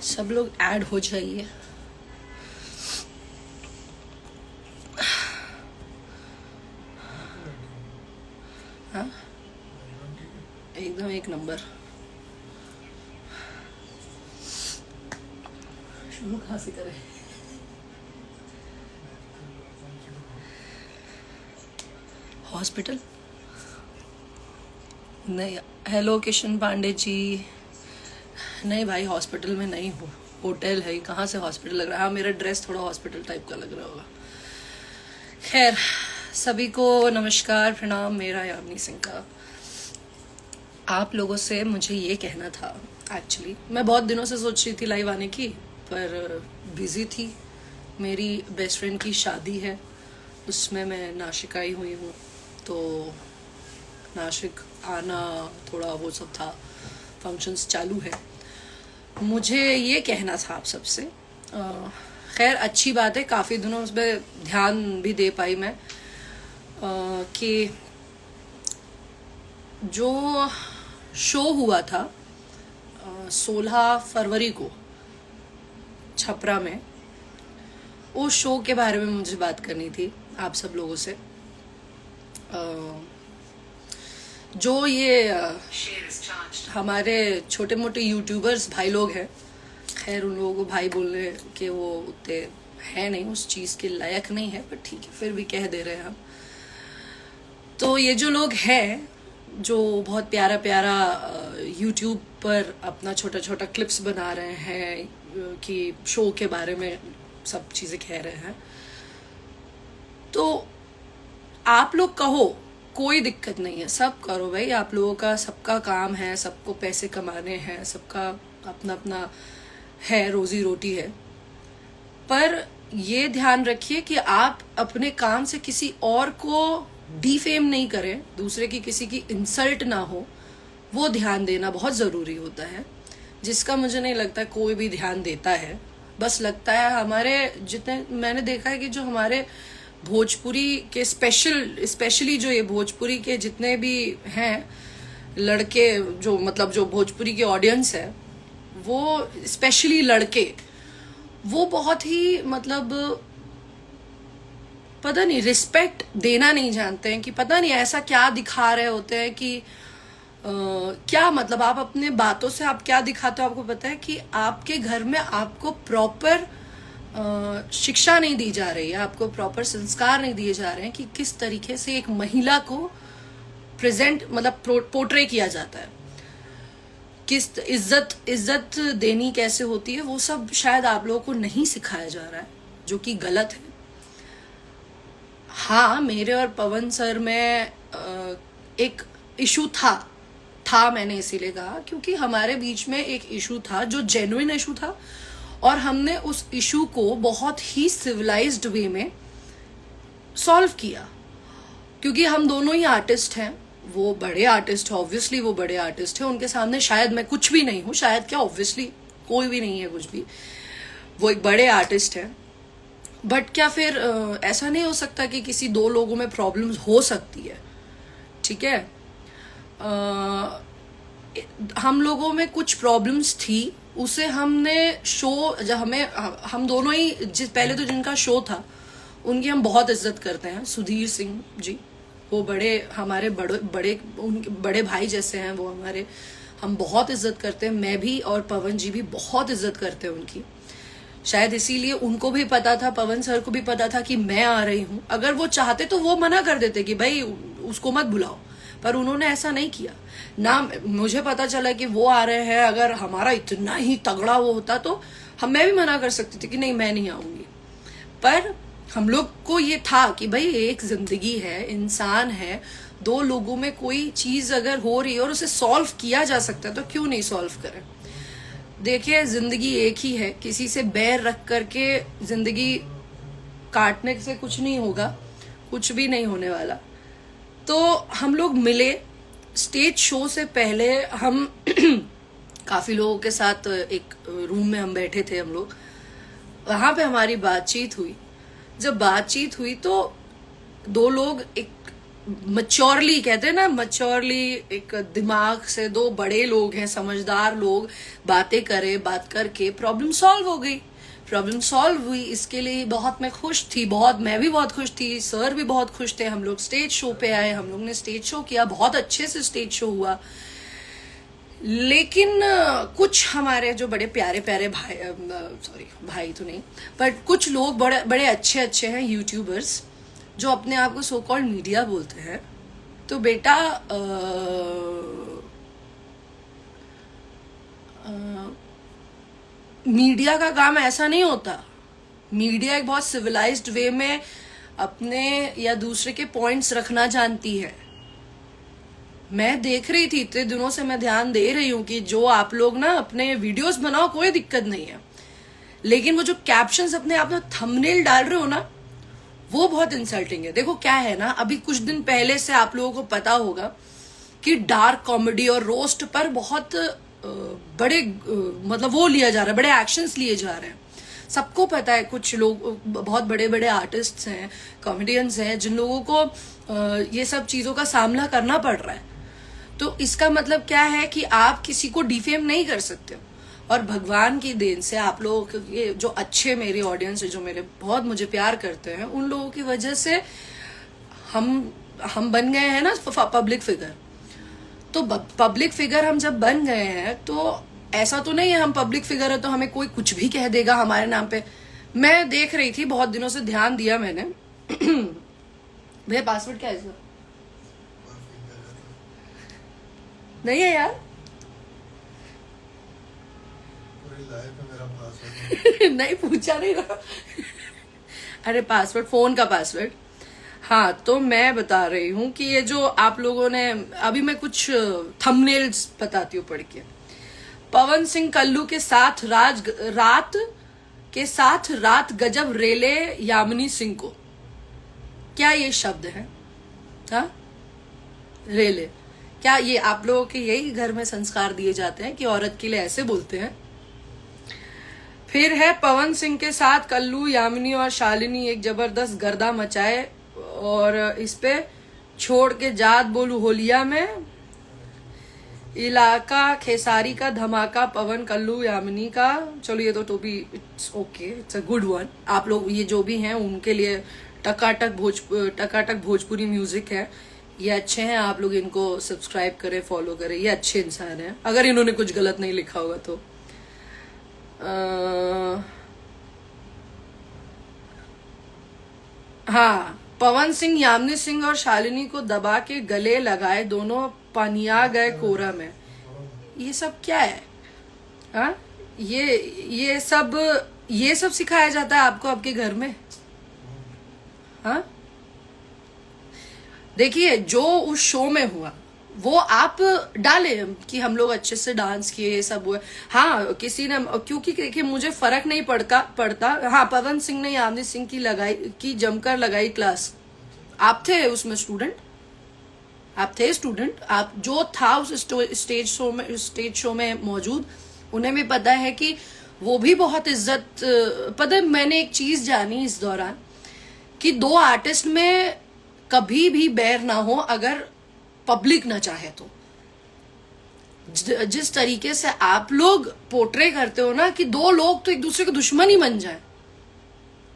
सब लोग ऐड हो जाइए। हाँ एकदम एक नंबर। शुरू कहाँ से करें? हॉस्पिटल नहीं। हेलो किशन पांडे जी। नहीं भाई हॉस्पिटल में नहीं हूँ, होटल है। कहाँ से हॉस्पिटल लग रहा है? हाँ मेरा ड्रेस थोड़ा हॉस्पिटल टाइप का लग रहा होगा। खैर सभी को नमस्कार प्रणाम, मेरा यामिनी सिंह का। आप लोगों से मुझे ये कहना था, एक्चुअली मैं बहुत दिनों से सोच रही थी लाइव आने की, पर बिजी थी। मेरी बेस्ट फ्रेंड की शादी है, उसमें मैं नासिक आई हुई हूँ, तो नासिक आना थोड़ा वो सब था, फंक्शंस चालू है। मुझे ये कहना था आप सबसे, खैर अच्छी बात है, काफ़ी दिनों उस पर ध्यान भी दे पाई मैं, कि जो शो हुआ था 16 फरवरी को छपरा में, उस शो के बारे में मुझे बात करनी थी आप सब लोगों से। जो ये हमारे छोटे मोटे यूट्यूबर्स भाई लोग हैं, खैर उन लोगों को भाई बोलने के वो उतने है नहीं, उस चीज़ के लायक नहीं है, पर ठीक है फिर भी कह दे रहे हैं हम। तो ये जो लोग हैं जो बहुत प्यारा प्यारा यूट्यूब पर अपना छोटा छोटा क्लिप्स बना रहे हैं कि शो के बारे में सब चीज़ें कह रहे हैं, तो आप लोग कहो कोई दिक्कत नहीं है, सब करो भाई, आप लोगों का सबका काम है, सबको पैसे कमाने हैं, सबका अपना अपना है, रोजी रोटी है। पर ये ध्यान रखिए कि आप अपने काम से किसी और को डिफेम नहीं करें, दूसरे की किसी की इंसल्ट ना हो, वो ध्यान देना बहुत ज़रूरी होता है, जिसका मुझे नहीं लगता कोई भी ध्यान देता है। बस लगता है हमारे जितने मैंने देखा है कि जो हमारे भोजपुरी के स्पेशली जो ये भोजपुरी के जितने भी हैं लड़के, जो मतलब जो भोजपुरी की ऑडियंस है, वो स्पेशली लड़के, वो बहुत ही मतलब पता नहीं रिस्पेक्ट देना नहीं जानते हैं, कि पता नहीं ऐसा क्या दिखा रहे होते हैं कि क्या मतलब आप अपने बातों से आप क्या दिखाते हो, आपको पता है कि आपके घर में आपको प्रॉपर शिक्षा नहीं दी जा रही है, आपको प्रॉपर संस्कार नहीं दिए जा रहे हैं कि किस तरीके से एक महिला को प्रेजेंट मतलब पोर्ट्रे किया जाता है, किस इज्जत देनी कैसे होती है, वो सब शायद आप लोगों को नहीं सिखाया जा रहा है, जो कि गलत है। हाँ मेरे और पवन सर में एक इशू था मैंने इसीलिए कहा क्योंकि हमारे बीच में एक इशू था जो जेन्युइन इशू था, और हमने उस इशू को बहुत ही सिविलाइज्ड वे में सॉल्व किया, क्योंकि हम दोनों ही आर्टिस्ट हैं। वो बड़े आर्टिस्ट है, ऑब्वियसली वो बड़े आर्टिस्ट है, उनके सामने शायद मैं कुछ भी नहीं हूँ, शायद क्या ऑब्वियसली कोई भी नहीं है कुछ भी, वो एक बड़े आर्टिस्ट है। बट क्या फिर ऐसा नहीं हो सकता कि किसी दो लोगों में प्रॉब्लम्स हो सकती है, ठीक है। हम लोगों में कुछ प्रॉब्लम्स थी, उसे हमने शो जब हम दोनों ही पहले तो जिनका शो था उनकी हम बहुत इज्जत करते हैं, सुधीर सिंह जी, वो हमारे बड़े भाई जैसे हैं वो हमारे, हम बहुत इज्जत करते हैं, मैं भी और पवन जी भी बहुत इज्जत करते हैं उनकी। शायद इसीलिए उनको भी पता था, पवन सर को भी पता था कि मैं आ रही हूँ, अगर वो चाहते तो वो मना कर देते कि भाई उसको मत बुलाओ, पर उन्होंने ऐसा नहीं किया ना। मुझे पता चला कि वो आ रहे हैं, अगर हमारा इतना ही तगड़ा वो होता तो मैं भी मना कर सकती थी कि नहीं मैं नहीं आऊंगी, पर हम लोग को ये था कि भाई एक जिंदगी है, इंसान है, दो लोगों में कोई चीज अगर हो रही है और उसे सॉल्व किया जा सकता है तो क्यों नहीं सॉल्व करें। देखिए जिंदगी एक ही है, किसी से बैर रख करके जिंदगी काटने से कुछ नहीं होगा, कुछ भी नहीं होने वाला। तो हम लोग मिले स्टेज शो से पहले, हम काफी लोगों के साथ एक रूम में हम बैठे थे, हम लोग वहां पे हमारी बातचीत हुई। जब बातचीत हुई तो दो लोग एक मच्योरली कहते हैं ना, मच्योरली एक दिमाग से दो बड़े लोग हैं, समझदार लोग बातें करे, बात करके प्रॉब्लम सॉल्व हो गई। प्रॉब्लम सॉल्व हुई, इसके लिए बहुत मैं खुश थी, बहुत मैं भी बहुत खुश थी, सर भी बहुत खुश थे। हम लोग स्टेज शो पे आए, हम लोग ने स्टेज शो किया, बहुत अच्छे से स्टेज शो हुआ। लेकिन कुछ हमारे जो बड़े प्यारे प्यारे भाई, सॉरी भाई तो नहीं, बट कुछ लोग बड़े बड़े अच्छे अच्छे हैं यूट्यूबर्स जो अपने आप को सो कॉल्ड मीडिया बोलते हैं। तो बेटा मीडिया का काम ऐसा नहीं होता। मीडिया एक बहुत सिविलाइज्ड वे में अपने या दूसरे के पॉइंट्स रखना जानती है। मैं देख रही थी, इतने दिनों से मैं ध्यान दे रही हूं कि जो आप लोग ना अपने वीडियोस बनाओ, कोई दिक्कत नहीं है, लेकिन वो जो कैप्शंस अपने आप में थंबनेल डाल रहे हो ना, वो बहुत इंसल्टिंग है। देखो क्या है ना, अभी कुछ दिन पहले से आप लोगों को पता होगा कि डार्क कॉमेडी और रोस्ट पर बहुत बड़े मतलब वो लिया जा रहा है, बड़े एक्शंस लिए जा रहे हैं। सबको पता है, कुछ लोग बहुत बड़े बड़े आर्टिस्ट्स हैं, कॉमेडियंस हैं, जिन लोगों को ये सब चीजों का सामना करना पड़ रहा है। तो इसका मतलब क्या है कि आप किसी को डिफेम नहीं कर सकते। और भगवान की देन से आप लोगों के जो अच्छे मेरे ऑडियंस है, जो मेरे बहुत मुझे प्यार करते हैं, उन लोगों की वजह से हम बन गए हैं ना पब्लिक फिगर। तो पब्लिक फिगर हम जब बन गए हैं, तो ऐसा तो नहीं है हम पब्लिक फिगर है तो हमें कोई कुछ भी कह देगा हमारे नाम पे। मैं देख रही थी, बहुत दिनों से ध्यान दिया मैंने। भैया पासवर्ड क्या है इसका? नहीं है यार। नहीं पूछा नहीं रहा। अरे पासवर्ड, फोन का पासवर्ड। हाँ, तो मैं बता रही हूँ कि ये जो आप लोगों ने, अभी मैं कुछ थंबनेल्स बताती हूँ पढ़ के। पवन सिंह कल्लू के साथ रात गजब रेले यामिनी सिंह को। क्या ये शब्द है? हाँ, रेले। क्या ये आप लोगों के यही घर में संस्कार दिए जाते हैं कि औरत के लिए ऐसे बोलते हैं? फिर है पवन सिंह के साथ कल्लू, यामिनी और शालिनी एक जबरदस्त गर्दा मचाए, और इस पे छोड़ के जात बोलू होलिया में, इलाका खेसारी का धमाका, पवन कल्लू यामिनी का। चलो ये तो भी it's okay, it's a good one. आप लोग ये जो भी हैं उनके लिए टकाटक भोजपुरी म्यूजिक है, ये अच्छे हैं। आप लोग इनको सब्सक्राइब करें, फॉलो करें, ये अच्छे इंसान हैं, अगर इन्होंने कुछ गलत नहीं लिखा होगा तो। हाँ, पवन सिंह यामिनी सिंह और शालिनी को दबा के गले लगाए, दोनों पनिया गए कोरा में। ये सब क्या है? हाँ, ये सब सिखाया जाता है आपको आपके घर में? हाँ, देखिए जो उस शो में हुआ वो आप डाले कि हम लोग अच्छे से डांस किए, ये सब हुआ। हाँ, किसी ने, क्योंकि देखिए मुझे फर्क नहीं पड़ता। हाँ, पवन सिंह ने यामिनी सिंह की जमकर लगाई क्लास। आप थे उसमें स्टूडेंट, आप थे स्टूडेंट, आप जो था उस स्टेज शो में मौजूद, उन्हें भी पता है कि वो भी बहुत इज्जत। पता है, मैंने एक चीज जानी इस दौरान कि दो आर्टिस्ट में कभी भी बैर ना हो अगर पब्लिक ना चाहे तो। जिस तरीके से आप लोग पोर्ट्रे करते हो ना कि दो लोग तो एक दूसरे के दुश्मन ही बन जाए,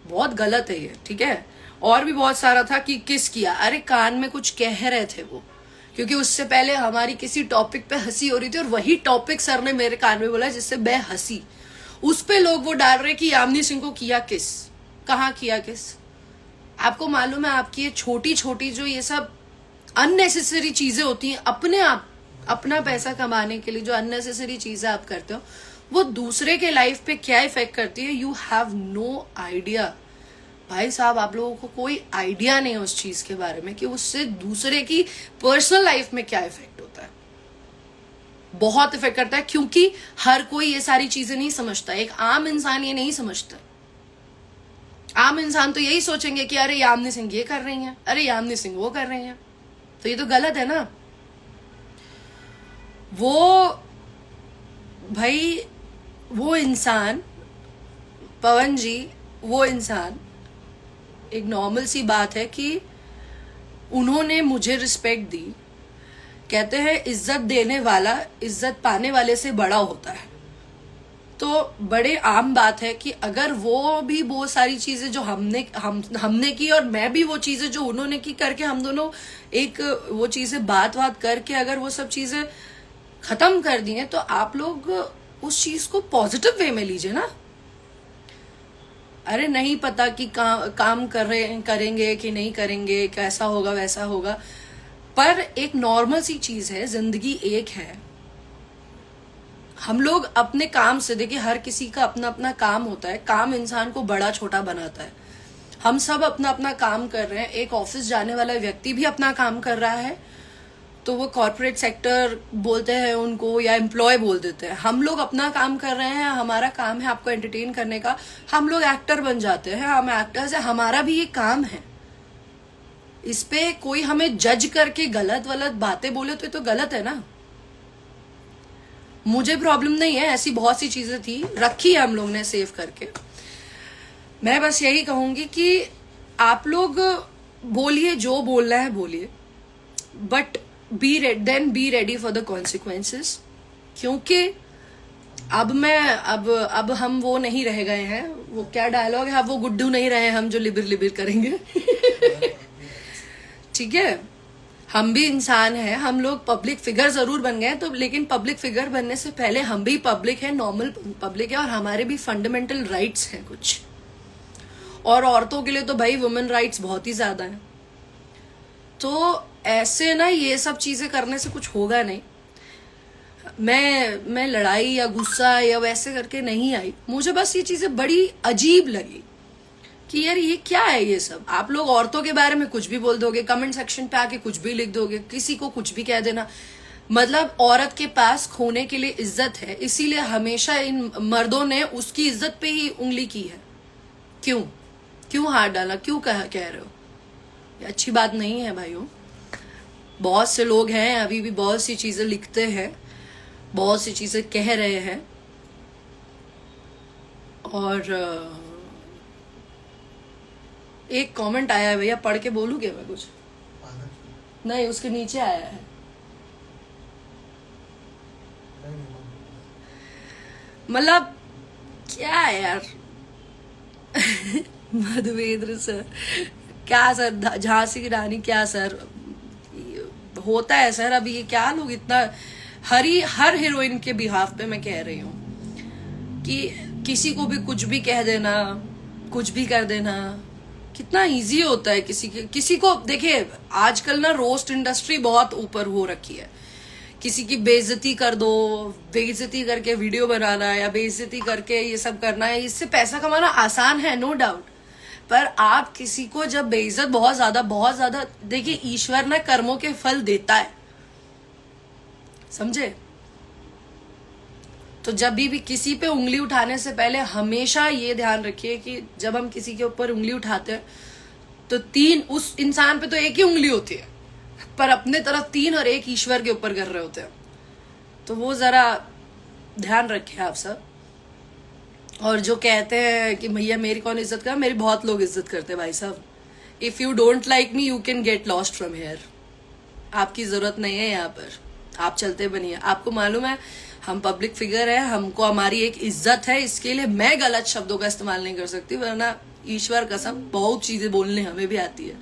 बहुत गलत है ये, ठीक है। और भी बहुत सारा था कि किस किया, अरे कान में कुछ कह रहे थे वो, क्योंकि उससे पहले हमारी किसी टॉपिक पे हंसी हो रही थी और वही टॉपिक सर ने मेरे कान में बोला जिससे मैं हंसी। उस पे लोग वो डाल रहे कि यामिनी सिंह को किया किस, कहाँ किया किस। आपको मालूम है, आपकी ये छोटी छोटी जो ये सब अननेसेसरी चीजें होती हैं, अपने आप अपना पैसा कमाने के लिए जो अननेसेसरी चीजें आप करते हो, वो दूसरे के लाइफ पे क्या इफेक्ट करती है, यू हैव नो आइडिया। भाई साहब, आप लोगों को कोई आइडिया नहीं है उस चीज के बारे में कि उससे दूसरे की पर्सनल लाइफ में क्या इफेक्ट होता है। बहुत इफेक्ट करता है, क्योंकि हर कोई ये सारी चीजें नहीं समझता। एक आम इंसान ये नहीं समझता। आम इंसान तो यही सोचेंगे कि अरे यामिनी सिंह ये कर रही हैं, अरे यामिनी सिंह वो कर रही हैं, तो ये तो गलत है ना। वो इंसान, पवन जी, वो इंसान, एक नॉर्मल सी बात है कि उन्होंने मुझे रिस्पेक्ट दी। कहते हैं इज्जत देने वाला इज्जत पाने वाले से बड़ा होता है। तो बड़े आम बात है कि अगर वो सारी चीजें जो हमने की और मैं भी वो चीजें जो उन्होंने की करके हम दोनों एक वो चीजें बात करके अगर वो सब चीजें खत्म कर दी हैं, तो आप लोग उस चीज को पॉजिटिव वे में लीजिए ना। अरे नहीं पता कि काम करेंगे कि नहीं करेंगे, कैसा होगा वैसा होगा, पर एक नॉर्मल सी चीज है, जिंदगी एक है। हम लोग अपने काम से, देखिए हर किसी का अपना अपना काम होता है, काम इंसान को बड़ा छोटा बनाता है। हम सब अपना अपना काम कर रहे हैं। एक ऑफिस जाने वाला व्यक्ति भी अपना काम कर रहा है, तो वो कॉर्पोरेट सेक्टर बोलते हैं उनको या एम्प्लॉय बोल देते हैं। हम लोग अपना काम कर रहे हैं, हमारा काम है आपको एंटरटेन करने का। हम लोग एक्टर बन जाते हैं, हम एक्टर्स है, हमारा भी ये काम है। इस पे कोई हमें जज करके गलत वलत बातें बोले तो ये तो गलत है ना। मुझे प्रॉब्लम नहीं है, ऐसी बहुत सी चीजें थी, रखी है हम लोग ने सेव करके। मैं बस यही कहूंगी कि आप लोग बोलिए, जो बोलना है बोलिए, but be ready for the consequences. क्योंकि अब हम वो नहीं रह गए हैं, वो क्या डायलॉग है, अब वो गुड्डू नहीं रहे हम जो लिबिर लिबिर करेंगे। ठीक है, हम भी इंसान हैं, हम लोग पब्लिक फिगर जरूर बन गए तो, लेकिन पब्लिक फिगर बनने से पहले हम भी पब्लिक है, नॉर्मल पब्लिक है, और हमारे भी फंडामेंटल राइट्स हैं कुछ। और औरतों के लिए तो भाई वुमेन राइट्स बहुत ही ज्यादा हैं। तो ऐसे ना ये सब चीजें करने से कुछ होगा नहीं। मैं लड़ाई या गुस्सा या वैसे करके नहीं आई, मुझे बस ये चीजें बड़ी अजीब लगी कि यार ये क्या है ये सब। आप लोग औरतों के बारे में कुछ भी बोल दोगे, कमेंट सेक्शन पे आके कुछ भी लिख दोगे, किसी को कुछ भी कह देना। मतलब औरत के पास खोने के लिए इज्जत है, इसीलिए हमेशा इन मर्दों ने उसकी इज्जत पे ही उंगली की है। क्यों हाथ डाला, क्यों कह रहे हो? ये अच्छी बात नहीं है भाइयों। बहुत से लोग हैं अभी भी बहुत सी चीजें लिखते हैं, बहुत सी चीजें कह रहे हैं, और एक कमेंट आया है भैया, पढ़ के बोलूं क्या मैं कुछ? नहीं, उसके नीचे आया है। मतलब क्या है यार। मधुवेंद्र सर, क्या सर, झांसी की रानी, क्या सर होता है सर? अभी ये क्या लोग इतना हर हीरोइन के बिहाफ पे मैं कह रही हूँ कि किसी को भी कुछ भी कह देना, कुछ भी कर देना, कितना इजी होता है किसी को। देखिए आजकल ना रोस्ट इंडस्ट्री बहुत ऊपर हो रखी है। किसी की बेइज्जती कर दो, बेइज्जती करके वीडियो बनाना या बेइज्जती करके ये सब करना है, इससे पैसा कमाना आसान है, नो डाउट। पर आप किसी को जब बेइज्जत बहुत ज्यादा, देखिए ईश्वर ना कर्मों के फल देता है, समझे? तो जब भी किसी पे उंगली उठाने से पहले हमेशा ये ध्यान रखिए कि जब हम किसी के ऊपर उंगली उठाते हैं तो 3 उस इंसान पे तो एक ही उंगली होती है, पर अपने तरफ 3 और 1 ईश्वर के ऊपर कर रहे होते हैं। तो वो जरा ध्यान रखें आप सब। और जो कहते हैं कि भैया मेरी कौन इज्जत कर, मेरी बहुत लोग इज्जत करते हैं भाई साहब। If you don't like me you can get lost from here. आपकी जरूरत नहीं है यहाँ पर, आप चलते बनिए। आपको मालूम है हम पब्लिक फिगर है, हमको हमारी एक इज्जत है, इसके लिए मैं गलत शब्दों का इस्तेमाल नहीं कर सकती, वरना ईश्वर कसम बहुत चीजें बोलने हमें भी आती है,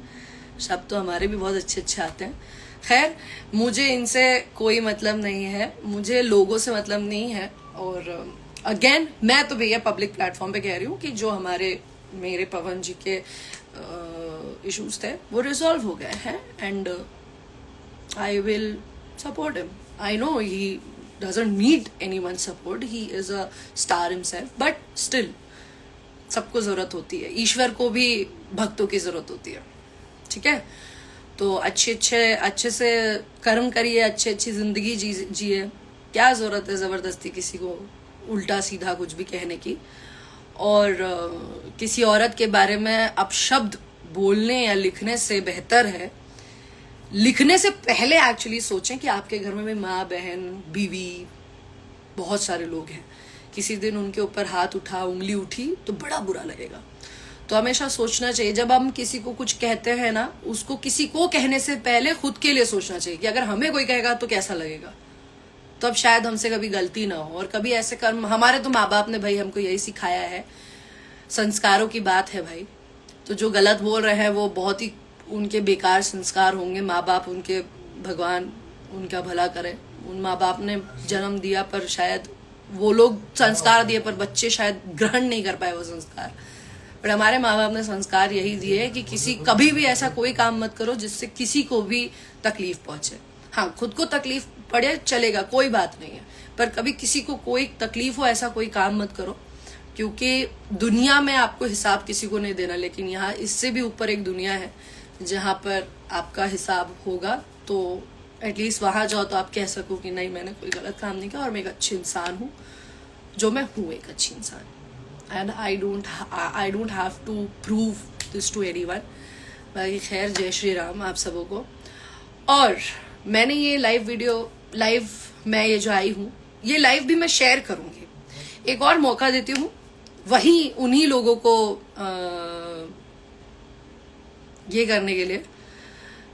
शब्द तो हमारे भी बहुत अच्छे आते हैं। खैर मुझे इनसे कोई मतलब नहीं है, मुझे लोगों से मतलब नहीं है। और अगेन मैं तो भैया पब्लिक प्लेटफॉर्म पे कह रही हूँ कि जो मेरे पवन जी के इश्यूज थे वो रिजॉल्व हो गए हैं, and I will support him. I know he doesn't need anyone's support, he is a star himself, but still सबको जरूरत होती है, ईश्वर को भी भक्तों की जरूरत होती है, ठीक है? तो अच्छे से कर्म करिए, अच्छी जिंदगी जिए। क्या जरूरत है जबरदस्ती किसी को उल्टा सीधा कुछ भी कहने की। और किसी औरत के बारे में अपशब्द बोलने या लिखने से बेहतर है, लिखने से पहले एक्चुअली सोचें कि आपके घर में माँ, बहन, बीवी, बहुत सारे लोग हैं, किसी दिन उनके ऊपर हाथ उठा, उंगली उठी तो बड़ा बुरा लगेगा। तो हमेशा सोचना चाहिए जब हम किसी को कुछ कहते हैं ना, उसको किसी को कहने से पहले खुद के लिए सोचना चाहिए कि अगर हमें कोई कहेगा तो कैसा लगेगा, तो अब शायद हमसे कभी गलती ना हो। और कभी ऐसे कर्म, हमारे तो माँ बाप ने भाई हमको यही सिखाया है, संस्कारों की बात है भाई। तो जो गलत बोल रहे हैं वो बहुत ही उनके बेकार संस्कार होंगे। माँ बाप उनके, भगवान उनका भला करे, उन माँ बाप ने जन्म दिया पर शायद वो लोग संस्कार दिए पर बच्चे शायद ग्रहण नहीं कर पाए वो संस्कार। पर हमारे माँ बाप ने संस्कार यही दिए है कि किसी कभी भी ऐसा कोई काम मत करो जिससे किसी को भी तकलीफ पहुंचे। हाँ, खुद को तकलीफ पड़े चलेगा, कोई बात नहीं है, पर कभी किसी को कोई तकलीफ हो ऐसा कोई काम मत करो, क्योंकि दुनिया में आपको हिसाब किसी को नहीं देना, लेकिन यहाँ इससे भी ऊपर एक दुनिया है जहाँ पर आपका हिसाब होगा। तो एटलीस्ट वहां जाओ तो आप कह सको कि नहीं, मैंने कोई गलत काम नहीं किया और मैं एक अच्छी इंसान हूँ, जो मैं हूँ एक अच्छी इंसान। And I don't have to prove this to anyone. बाकी खैर, जय श्री राम आप सबों को। और मैंने ये लाइव मैं ये जो आई हूँ, ये लाइव भी मैं शेयर करूंगी, एक और मौका देती हूँ वही उन्हीं लोगों को ये करने के लिए,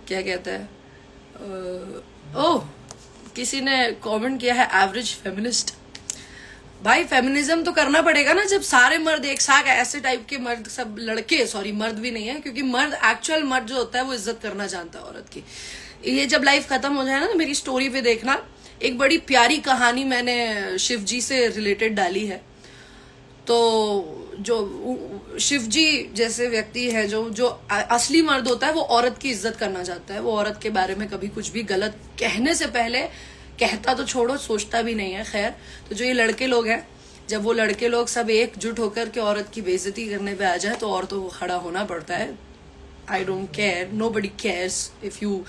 क्या कहते हैं, ओह किसी ने कमेंट किया है एवरेज फेमिनिस्ट। भाई फेमिनिज्म तो करना पड़ेगा ना जब सारे मर्द एक साथ, ऐसे टाइप के मर्द, सब लड़के, सॉरी मर्द भी नहीं है, क्योंकि मर्द, एक्चुअल मर्द जो होता है वो इज्जत करना जानता है औरत की। ये जब लाइफ खत्म हो जाए ना तो मेरी स्टोरी पे देखना, एक बड़ी प्यारी कहानी मैंने शिव जी से रिलेटेड डाली है। तो जो शिव जी जैसे व्यक्ति है, जो असली मर्द होता है, वो औरत की इज्जत करना चाहता है। वो औरत के बारे में कभी कुछ भी गलत कहने से पहले, कहता तो छोड़ो, सोचता भी नहीं है। खैर, तो जो ये लड़के लोग हैं, जब वो लड़के लोग सब एकजुट होकर के औरत की बेइज्जती करने पे आ जाए तो औरतों को खड़ा होना पड़ता है। I don't care, nobody cares if you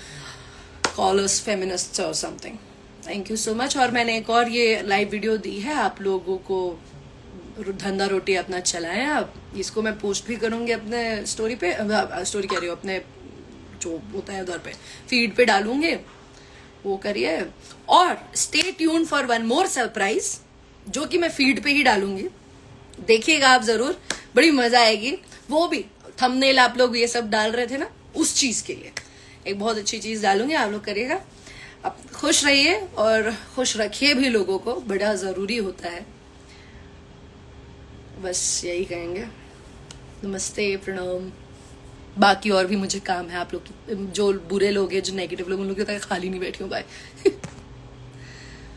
call us feminists और something. Thank you so much. और मैंने एक और ये लाइव वीडियो दी है आप लोगों को, धंधा रोटी अपना चलाएं आप। इसको मैं पोस्ट भी करूंगी अपने स्टोरी पे, स्टोरी कह रही हूँ, अपने जो होता है उधर पे फीड पे डालूंगे, वो करिए। और stay tune for one more surprise, जो कि मैं फीड पे ही डालूंगी, देखिएगा आप जरूर, बड़ी मजा आएगी। वो भी थंबनेल आप लोग ये सब डाल रहे थे ना, उस चीज के लिए एक बहुत अच्छी चीज डालूंगी, आप लोग करिएगा। आप खुश रहिए और खुश रखिए भी लोगों को, बड़ा जरूरी होता है। बस यही कहेंगे, नमस्ते, प्रणाम। बाकी और भी मुझे काम है, आप लोग जो बुरे लोग हैं, जो नेगेटिव लोग, उन लोग की तरह खाली नहीं बैठी हूँ। बाय।